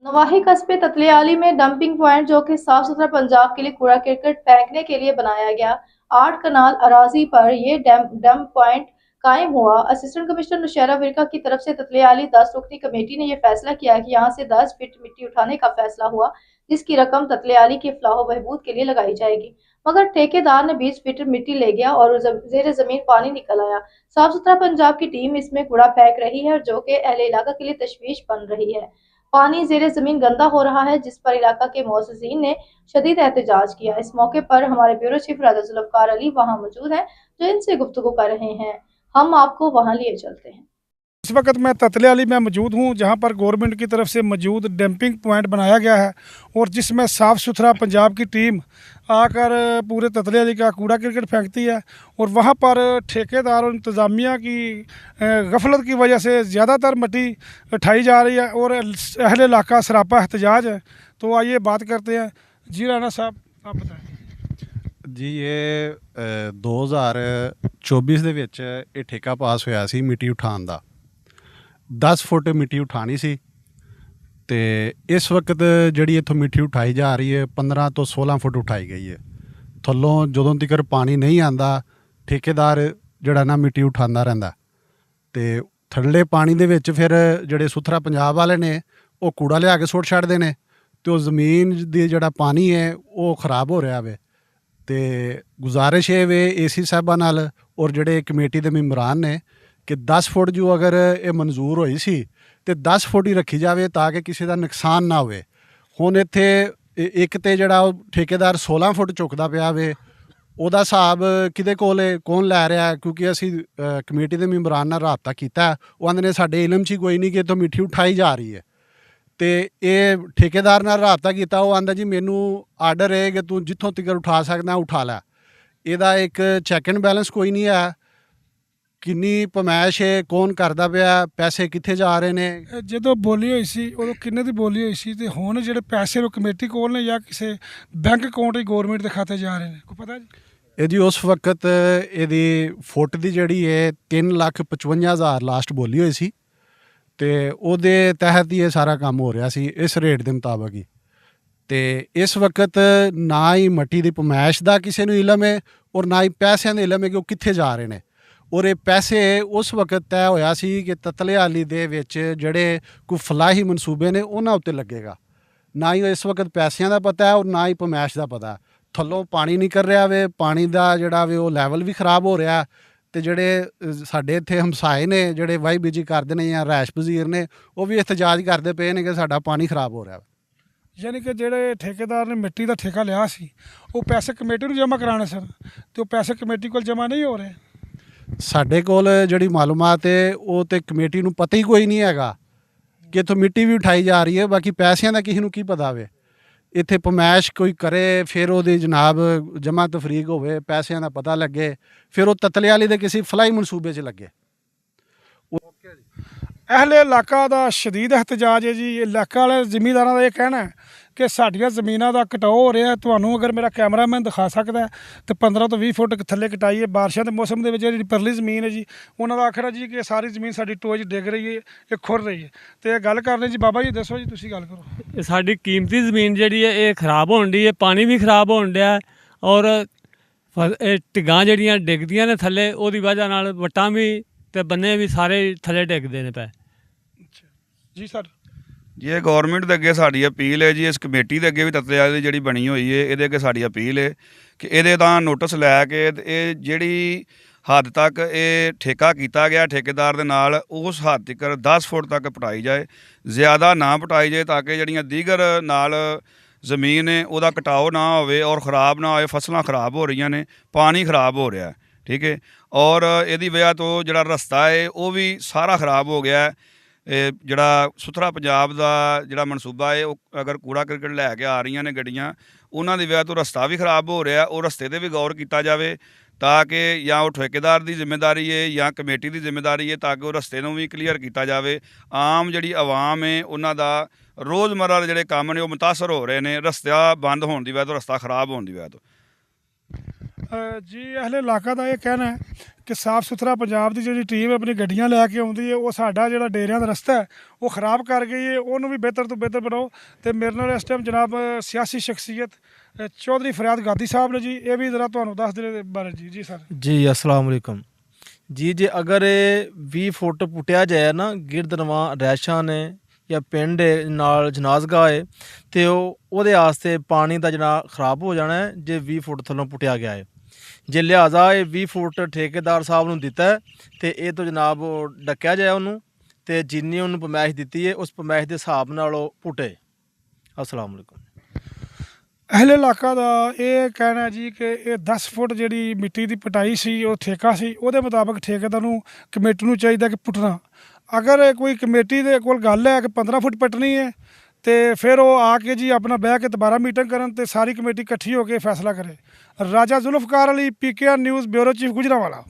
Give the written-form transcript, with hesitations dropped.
नवाही कस्बे ततलियाली में dumping point जो कि साफ सुथरा पंजाब के लिए कूड़ा करकट फेंकने के लिए बनाया गया 8 कनाल अराजी पर ये डंप पॉइंट कायम हुआ। असिस्टेंट कमिश्नर नुशैरा विरका की तरफ से ततलियाली 10 रुकनी कमेटी ने यह फैसला किया कि यहाँ से 10 फीट मिट्टी उठाने का फैसला हुआ, जिसकी रकम ततलियाली के फलाह बहबूद के लिए लगाई जाएगी। मगर ठेकेदार ने 20 फीट मिट्टी ले गया और जेर जमीन पानी निकल आया। साफ सुथरा पंजाब की टीम इसमें कूड़ा फेंक रही है, जो कि अहले इलाका के लिए तशवीश बन रही है। पानी ज़ेरे ज़मीन गंदा हो रहा है, जिस पर इलाका के मोअज़्ज़िज़ीन ने शदीद एहतजाज किया। इस मौके पर हमारे ब्यूरो चीफ राजा जुल्फ़कार अली वहाँ मौजूद हैं, जो इनसे गुफ्तगू कर रहे हैं। हम आपको वहाँ लिए चलते हैं। इस वक्त मैं ततलियाली में मौजूद हूँ, जहाँ पर गवर्नमेंट की तरफ से मौजूद डंपिंग पॉइंट बनाया गया है और जिसमें साफ़ सुथरा पंजाब की टीम आकर पूरे ततलियाली का कूड़ा करकट फेंकती है और वहाँ पर ठेकेदार और इंतज़ामिया की गफलत की वजह से ज़्यादातर मिट्टी उठाई जा रही है और अहले इलाका सरापा एहतजाज है। तो आइए बात करते हैं। जी राना साहब, आप बताएं। जी ये 2024 ਦੇ ਵਿੱਚ ਇਹ ਠੇਕਾ ਪਾਸ ਹੋਇਆ ਸੀ ਮਿੱਟੀ ਉਠਾਉਣ ਦਾ। 10 ਫੁੱਟ ਮਿੱਟੀ ਉਠਾਣੀ ਸੀ ਤੇ ਇਸ ਵਕਤ ਜਿਹੜੀ ਇੱਥੋਂ ਮਿੱਟੀ ਉਠਾਈ ਜਾ ਰਹੀ ਹੈ 15 ਤੋਂ 16 ਫੁੱਟ ਉਠਾਈ ਗਈ ਹੈ। ਥੱਲੋਂ ਜਦੋਂ ਤੱਕ ਪਾਣੀ ਨਹੀਂ ਆਂਦਾ ਠੇਕੇਦਾਰ ਜਿਹੜਾ ਨਾ ਮਿੱਟੀ ਉਠਾਉਂਦਾ ਰਹਿੰਦਾ ਤੇ ਥੱਲੇ ਪਾਣੀ ਦੇ ਵਿੱਚ ਫਿਰ ਜਿਹੜੇ ਸੁਥਰਾ ਪੰਜਾਬ ਵਾਲੇ ਨੇ ਉਹ ਕੂੜਾ ਲਿਆ ਕੇ ਸੁੱਟ ਛੱਡਦੇ ਨੇ ਤੇ ਉਹ ਜ਼ਮੀਨ ਦੀ ਜਿਹੜਾ ਪਾਣੀ ਹੈ ਉਹ ਖਰਾਬ ਹੋ ਰਿਹਾ ਵੇ। ਤੇ ਗੁਜ਼ਾਰਿਸ਼ ਇਹ ਵੇ ਏਸੀ ਸਾਹਿਬਾਂ ਨਾਲ ਔਰ ਜਿਹੜੇ ਕਮੇਟੀ ਦੇ ਮੈਂਬਰਾਂ ਨੇ ਕਿ 10 ਫੁੱਟ ਜੋ ਅਗਰ ਇਹ ਮਨਜ਼ੂਰ ਹੋਈ ਸੀ ਤੇ 10 ਫੁੱਟ ਹੀ ਰੱਖੀ ਜਾਵੇ ਤਾਂ ਕਿ ਕਿਸੇ ਦਾ ਨੁਕਸਾਨ ਨਾ ਹੋਵੇ। ਹੁਣ ਇੱਥੇ ਇੱਕ ਤੇ ਜਿਹੜਾ ਉਹ ਠੇਕੇਦਾਰ 16 ਫੁੱਟ ਚੁੱਕਦਾ ਪਿਆ ਵੇ, ਉਹਦਾ ਹਿਸਾਬ ਕਿਹਦੇ ਕੋਲ ਕੌਣ ਲੈ ਰਿਹਾ? ਕਿਉਂਕਿ ਅਸੀਂ ਕਮੇਟੀ ਦੇ ਮੈਂਬਰਾਂ ਨਾਲ ਰਾਬਤਾ ਕੀਤਾ, ਉਹ ਆਂਦੇ ਨੇ ਸਾਡੇ ਇਲਮ 'ਚ ਹੀ ਕੋਈ ਨਹੀਂ ਕਿ ਇੱਥੋਂ ਮਿੱਟੀ ਉਠਾਈ ਜਾ ਰਹੀ ਹੈ। ਤੇ ਇਹ ਠੇਕੇਦਾਰ ਨਾਲ ਰਾਬਤਾ ਕੀਤਾ, ਉਹ ਆਂਦਾ ਜੀ ਮੈਨੂੰ ਆਰਡਰ ਹੈ ਕਿ ਤੂੰ ਜਿੱਥੋਂ ਤੱਕ ਉਠਾ ਸਕਦਾ ਉਠਾ ਲੈ। ਇਹਦਾ ਇੱਕ ਚੈੱਕ ਐਂਡ ਬੈਲੈਂਸ ਕੋਈ ਨਹੀਂ ਹੈ। ਕਿੰਨੀ ਪਮੈਸ਼ ਹੈ, ਕੌਣ ਕਰਦਾ ਪਿਆ, ਪੈਸੇ ਕਿੱਥੇ ਜਾ ਰਹੇ ਨੇ? ਜਦੋਂ ਬੋਲੀ ਹੋਈ ਸੀ ਉਦੋਂ ਕਿੰਨੇ ਦੀ ਬੋਲੀ ਹੋਈ ਸੀ ਤੇ ਹੁਣ ਜਿਹੜੇ ਪੈਸੇ ਉਹ ਕਮੇਟੀ ਕੋਲ ਨੇ ਜਾਂ ਕਿਸੇ ਬੈਂਕ ਅਕਾਊਂਟ ਹੀ ਗਵਰਨਮੈਂਟ ਦੇ ਖਾਤੇ ਜਾ ਰਹੇ ਨੇ, ਕੋਈ ਪਤਾ ਜੀ? ਇਹ ਜੀ ਉਸ ਵਕਤ ਇਹਦੀ ਫੁੱਟ ਦੀ ਜਿਹੜੀ ਹੈ 3,55,000 ਲਾਸਟ ਬੋਲੀ ਹੋਈ ਸੀ ਤੇ ਉਹਦੇ ਤਹਿਤ ਹੀ ਇਹ ਸਾਰਾ ਕੰਮ ਹੋ ਰਿਹਾ ਸੀ ਇਸ ਰੇਟ ਦੇ ਮੁਤਾਬਕ ਹੀ। ਤੇ ਇਸ ਵਕਤ ਨਾ ਹੀ ਮੱਟੀ ਦੀ ਪਮੈਸ਼ ਦਾ ਕਿਸੇ ਨੂੰ ਇਲਮ ਹੈ ਔਰ ਨਾ ਹੀ ਪੈਸਿਆਂ ਦੇ ਇਲਮ ਹੈ ਕਿ ਉਹ ਕਿੱਥੇ ਜਾ ਰਹੇ ਨੇ। ਔਰ ਇਹ ਪੈਸੇ ਉਸ ਵਕਤ ਤੈਅ ਹੋਇਆ ਸੀ ਕਿ ਤਤਲਿਆਲੀ ਦੇ ਵਿੱਚ ਜਿਹੜੇ ਕੋਈ ਫਲਾਹੀ ਮਨਸੂਬੇ ਨੇ ਉਹਨਾਂ ਉੱਤੇ ਲੱਗੇਗਾ। ਨਾ ਹੀ ਇਸ ਵਕਤ ਪੈਸਿਆਂ ਦਾ ਪਤਾ ਹੈ ਔਰ ਨਾ ਹੀ ਪਮੈਸ਼ ਦਾ ਪਤਾ। ਥੱਲੋਂ ਪਾਣੀ ਨਿਕਲ ਰਿਹਾ ਵੇ, ਪਾਣੀ ਦਾ ਜਿਹੜਾ ਵੇ ਉਹ ਲੈਵਲ ਵੀ ਖਰਾਬ ਹੋ ਰਿਹਾ ਤੇ ਜਿਹੜੇ ਸਾਡੇ ਇੱਥੇ ਹਮਸਾਏ ਨੇ ਜਿਹੜੇ ਵਾਈ ਬੀਜੀ ਕਰਦੇ ਨੇ ਜਾਂ ਰੈਸ਼ ਵਜ਼ੀਰ ਨੇ ਉਹ ਵੀ ਇhtਜਾਜ ਕਰਦੇ ਪਏ ਨੇ ਕਿ ਸਾਡਾ ਪਾਣੀ ਖਰਾਬ ਹੋ ਰਿਹਾ। ਯਾਨੀ ਕਿ ਜਿਹੜੇ ਠੇਕੇਦਾਰ ਨੇ ਮਿੱਟੀ ਦਾ ਠੇਕਾ ਲਿਆ ਸੀ ਉਹ ਪੈਸੇ ਕਮੇਟੀ ਨੂੰ ਜਮ੍ਹਾਂ ਕਰਾਉਣੇ ਸਨ ਤੇ ਉਹ ਪੈਸੇ ਕਮੇਟੀ ਕੋਲ ਜਮ੍ਹਾਂ ਨਹੀਂ ਹੋ ਰਹੇ। ਸਾਡੇ ਕੋਲ ਜਿਹੜੀ ਮਾਲੂਮਾਤ ਹੈ ਉਹ ਤੇ ਕਮੇਟੀ ਨੂੰ ਪਤਾ ਹੀ ਕੋਈ ਨਹੀਂ ਹੈਗਾ ਕਿ ਇੱਥੋਂ ਮਿੱਟੀ ਵੀ ਉਠਾਈ ਜਾ ਰਹੀ ਹੈ, ਬਾਕੀ ਪੈਸਿਆਂ ਦਾ ਕਿਸੇ ਨੂੰ ਕੀ ਪਤਾ ਵੇ। ਇੱਥੇ ਪਮੈਸ਼ ਕੋਈ ਕਰੇ ਫਿਰ ਉਹਦੀ ਜਨਾਬ ਜਮ੍ਹਾਂ ਤਫਰੀਕ ਹੋਵੇ, ਪੈਸਿਆਂ ਦਾ ਪਤਾ ਲੱਗੇ, ਫਿਰ ਉਹ ਤਤਲਿਆਲੀ ਦੇ ਕਿਸੇ ਫਲਾਈ ਮਨਸੂਬੇ 'ਚ ਲੱਗੇ। ਅਹਿਲੇ ਇਲਾਕਾ ਦਾ ਸ਼ਦੀਦ ਇਹਤਜਾਜ ਹੈ ਜੀ। ਇਲਾਕਾ ਵਾਲੇ ਜ਼ਿਮੀਂਦਾਰਾਂ ਦਾ ਇਹ ਕਹਿਣਾ ਹੈ ਕਿ ਸਾਡੀਆਂ ਜ਼ਮੀਨਾਂ ਦਾ ਕਟਾਓ ਹੋ ਰਿਹਾ। ਤੁਹਾਨੂੰ ਅਗਰ ਮੇਰਾ ਕੈਮਰਾਮੈਨ ਦਿਖਾ ਸਕਦਾ ਤੇ 15 ਤੋਂ 20 ਫੁੱਟ ਥੱਲੇ ਕਟਾਈ ਹੈ। ਬਾਰਿਸ਼ਾਂ ਦੇ ਮੌਸਮ ਦੇ ਵਿੱਚ ਜਿਹੜੀ ਪਰਲੀ ਜ਼ਮੀਨ ਹੈ ਜੀ ਉਹਨਾਂ ਦਾ ਆਖਣਾ ਜੀ ਕਿ ਸਾਰੀ ਜ਼ਮੀਨ ਸਾਡੀ ਟੋਏ 'ਚ ਡਿੱਗ ਰਹੀ ਹੈ, ਇਹ ਖੁਰ ਰਹੀ ਹੈ। ਤੇ ਇਹ ਗੱਲ ਕਰਨੀ ਜੀ ਬਾਬਾ ਜੀ ਦੱਸੋ ਜੀ, ਤੁਸੀਂ ਗੱਲ ਕਰੋ। ਇਹ ਸਾਡੀ ਕੀਮਤੀ ਜ਼ਮੀਨ ਜਿਹੜੀ ਹੈ ਇਹ ਖਰਾਬ ਹੋਣ ਡਈ ਹੈ, ਪਾਣੀ ਵੀ ਖਰਾਬ ਹੋਣ ਡਿਆ ਔਰ ਇਹ ਢਿੱਗਾਂ ਜਿਹੜੀਆਂ ਡਿੱਗਦੀਆਂ ਨੇ ਥੱਲੇ ਉਹਦੀ ਵਜ੍ਹਾ ਨਾਲ ਵੱਟਾਂ ਵੀ ਤੇ ਬੰਨੇ ਵੀ ਸਾਰੇ ਥੱਲੇ ਡਿੱਗਦੇ ਨੇ ਪਏ। ਜੀ ਸਰ, ਜੀ ਇਹ ਗੌਰਮੈਂਟ ਦੇ ਅੱਗੇ ਸਾਡੀ ਅਪੀਲ ਹੈ ਜੀ, ਇਸ ਕਮੇਟੀ ਦੇ ਅੱਗੇ ਵੀ ਤਤਲਿਆਲੀ ਜਿਹੜੀ ਬਣੀ ਹੋਈ ਹੈ ਇਹਦੇ ਅੱਗੇ ਸਾਡੀ ਅਪੀਲ ਹੈ ਕਿ ਇਹਦੇ ਤਾਂ ਨੋਟਿਸ ਲੈ ਕੇ ਇਹ ਜਿਹੜੀ ਹੱਦ ਤੱਕ ਇਹ ਠੇਕਾ ਕੀਤਾ ਗਿਆ ਠੇਕੇਦਾਰ ਦੇ ਨਾਲ ਉਸ ਹੱਦ ਤੱਕ 10 ਫੁੱਟ ਤੱਕ ਪਟਾਈ ਜਾਏ, ਜ਼ਿਆਦਾ ਨਾ ਪਟਾਈ ਜਾਏ ਤਾਂ ਕਿ ਜਿਹੜੀਆਂ ਦੀਗਰ ਨਾਲ ਜ਼ਮੀਨ ਹੈ ਉਹਦਾ ਕਟਾਓ ਨਾ ਹੋਵੇ ਔਰ ਖ਼ਰਾਬ ਨਾ ਹੋਵੇ। ਫਸਲਾਂ ਖਰਾਬ ਹੋ ਰਹੀਆਂ ਨੇ, ਪਾਣੀ ਖਰਾਬ ਹੋ ਰਿਹਾ, ਠੀਕ ਹੈ। ਔਰ ਇਹਦੀ ਵਜ੍ਹਾ ਤੋਂ ਜਿਹੜਾ ਰਸਤਾ ਹੈ ਉਹ ਵੀ ਸਾਰਾ ਖਰਾਬ ਹੋ ਗਿਆ। ਇਹ ਜਿਹੜਾ ਸੁਥਰਾ ਪੰਜਾਬ ਦਾ ਜਿਹੜਾ ਮਨਸੂਬਾ ਹੈ ਉਹ ਅਗਰ ਕੂੜਾ ਕਰਕਟ ਲੈ ਕੇ ਆ ਰਹੀਆਂ ਨੇ ਗੱਡੀਆਂ, ਉਹਨਾਂ ਦੀ ਵਜ੍ਹਾ ਤੋਂ ਰਸਤਾ ਵੀ ਖਰਾਬ ਹੋ ਰਿਹਾ। ਉਹ ਰਸਤੇ 'ਤੇ ਵੀ ਗੌਰ ਕੀਤਾ ਜਾਵੇ ਤਾਂ ਕਿ ਜਾਂ ਉਹ ਠੇਕੇਦਾਰ ਦੀ ਜ਼ਿੰਮੇਵਾਰੀ ਹੈ ਜਾਂ ਕਮੇਟੀ ਦੀ ਜ਼ਿੰਮੇਵਾਰੀ ਹੈ ਤਾਂ ਕਿ ਉਹ ਰਸਤੇ ਨੂੰ ਵੀ ਕਲੀਅਰ ਕੀਤਾ ਜਾਵੇ। ਆਮ ਜਿਹੜੀ ਆਵਾਮ ਹੈ ਉਹਨਾਂ ਦਾ ਰੋਜ਼ਮर्रा ਦੇ ਜਿਹੜੇ ਕੰਮ ਨੇ ਉਹ ਮੁਤਾਸਰ ਹੋ ਰਹੇ ਨੇ ਰਸਤਾ ਬੰਦ ਹੋਣ ਦੀ ਵਜ੍ਹਾ ਤੋਂ, ਰਸਤਾ ਖਰਾਬ ਹੋਣ ਦੀ ਵਜ੍ਹਾ ਤੋਂ। ਜੀ ਅਹਲੇ ਇਲਾਕਾ ਦਾ ਇਹ ਕਹਿਣਾ ਹੈ ਕਿ ਸਾਫ਼ ਸੁਥਰਾ ਪੰਜਾਬ ਦੀ ਜਿਹੜੀ ਟੀਮ ਆਪਣੀ ਗੱਡੀਆਂ ਲੈ ਕੇ ਆਉਂਦੀ ਹੈ, ਉਹ ਸਾਡਾ ਜਿਹੜਾ ਡੇਰਿਆਂ ਦਾ ਰਸਤਾ ਹੈ ਉਹ ਖਰਾਬ ਕਰ ਗਈ ਹੈ, ਉਹਨੂੰ ਵੀ ਬਿਹਤਰ ਤੋਂ ਬਿਹਤਰ ਬਣਾਓ। ਤੇ ਮੇਰੇ ਨਾਲ ਇਸ ਟਾਈਮ ਜਨਾਬ ਸਿਆਸੀ ਸ਼ਖਸੀਅਤ ਚੌਧਰੀ ਫਰਿਆਦ ਗਾਦੀ ਸਾਹਿਬ ਨੇ ਜੀ, ਇਹ ਵੀ ਜ਼ਰਾ ਤੁਹਾਨੂੰ ਦੱਸ ਦੇਣ ਬਾਰੇ ਜੀ ਸਰ। ਜੀ अस्सलाम वालेकुम ਜੀ। ਜੇ ਅਗਰ ਇਹ 20 ਫੁੱਟ ਪੁੱਟਿਆ ਜਾਏ ਨਾ, ਗਿਰਦਨਵਾ ਰੈਸ਼ਾਂ ਨੇ ਜਾਂ ਪਿੰਡ ਨਾਲ ਜਨਾਜ਼ਗਾਹ ਹੈ, ਤੇ ਉਹਦੇ ਵਾਸਤੇ ਪਾਣੀ ਦਾ ਜਿਹੜਾ ਖਰਾਬ ਹੋ ਜਾਣਾ ਹੈ ਜੇ 20 ਫੁੱਟ ਥੱਲੋਂ ਪੁੱਟਿਆ ਗਿਆ ਹੈ। ਜੇ ਲਿਹਾਜ਼ਾ ਇਹ 20 ਫੁੱਟ ਠੇਕੇਦਾਰ ਸਾਹਿਬ ਨੂੰ ਦਿੱਤਾ ਹੈ ਤੇ ਇਹ ਤੋਂ ਜਨਾਬ ਡੱਕਿਆ ਜਾਏ ਉਹਨੂੰ, ਤੇ ਜਿੰਨੀ ਉਹਨੂੰ ਪਮੈਸ਼ ਦਿੱਤੀ ਹੈ ਉਸ ਪਮੈਸ਼ ਦੇ ਹਿਸਾਬ ਨਾਲ ਉਹ ਪੁੱਟੇ। अस्सलाम वालेकुम। ਅਹਲੇ ਇਲਾਕਾ ਦਾ ਇਹ ਕਹਿਣਾ ਹੈ ਜੀ ਕਿ ਇਹ 10 ਫੁੱਟ ਜਿਹੜੀ ਮਿੱਟੀ ਦੀ ਪਟਾਈ ਸੀ ਉਹ ਠੇਕਾ ਸੀ, ਉਹਦੇ ਮੁਤਾਬਕ ਠੇਕੇਦਾਰ ਨੂੰ ਕਮੇਟੀ ਨੂੰ ਚਾਹੀਦਾ ਕਿ ਪੁੱਟਣਾ। ਅਗਰ ਕੋਈ ਕਮੇਟੀ ਦੇ ਕੋਲ ਗੱਲ ਹੈ ਕਿ 15 ਫੁੱਟ ਪੱਟਣੀ ਹੈ ਤੇ ਫਿਰ ਉਹ ਆ ਕੇ ਜੀ ਆਪਣਾ ਬਹਿ ਕੇ ਦੁਬਾਰਾ ਮੀਟਿੰਗ ਕਰਨ ਤੇ ਸਾਰੀ ਕਮੇਟੀ ਇਕੱਠੀ ਹੋ ਕੇ ਫੈਸਲਾ ਕਰੇ। ਰਾਜਾ Zulfiqar Ali, PKR news, bureau chief, Gujranwala.